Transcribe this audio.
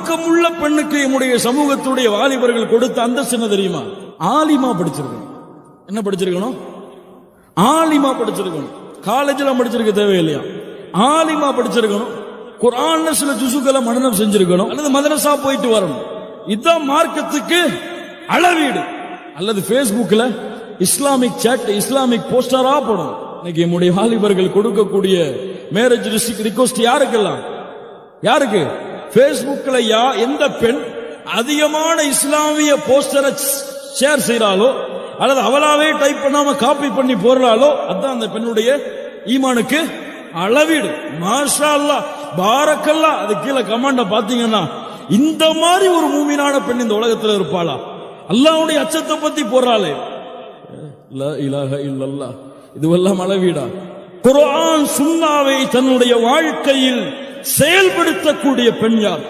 மார்க்கமுள்ள பெண்ணுக்கு நம்முடைய சமூகத்துடைய வாலிபர்கள் கொடுத்த அந்தஸ்து என்ன தெரியுமா? ஆலிமா படிச்சிருக்கணும். என்ன படிச்சிருக்கணும்? ஆலிமா படிச்சிருக்கணும். காலேஜ்ல படிச்சிருக்க தேவையில்லையா? ஆலிமா படிச்சிருக்கணும். குர்ஆன்ல சில ஜுசுக்களை மனனம் செஞ்சிருக்கணும், அல்லது மதரசா போயிட்டு வரணும். இதுதான் மார்க்கத்துக்கு அளவீடு. அல்லது Facebookல இஸ்லாமிக் சாட், இஸ்லாமிக் போஸ்டரா போடும். இன்னைக்கு நம்முடைய வாலிபர்கள் கொடுக்கக்கூடிய மேரேஜ் ரிக்வெஸ்ட் யாருக்கெல்லாம்? யாருக்கு? Facebookல எந்த பெண் அதிகமான இஸ்லாமிய போஸ்டரை ஷேர் செய்யறாளோ, அல்லது அவளாவே டைப் பண்ணாம காப்பி பண்ணி போறாளோ, அதான் அந்த பெண்ணுடைய ஈமானுக்கு அளவீடு. மாஷா அல்லாஹ், பாரக்கல்லாஹ். அது கீழே கமெண்ட பாத்தீங்கன்னா, இந்த மாதிரி ஒரு மூமினான பெண் இந்த உலகத்தில் இருப்பாளா? அல்லாஹ்வுடைய அச்சத்தை பத்தி போறாளே, லா இலாஹ இல்லல்லாஹ். இதுவெல்லாம் அளவீடா? குர்ஆன் சுன்னாவை தன்னுடைய வாழ்க்கையில் செயல்படுத்தக்கூடிய பெண் யார்?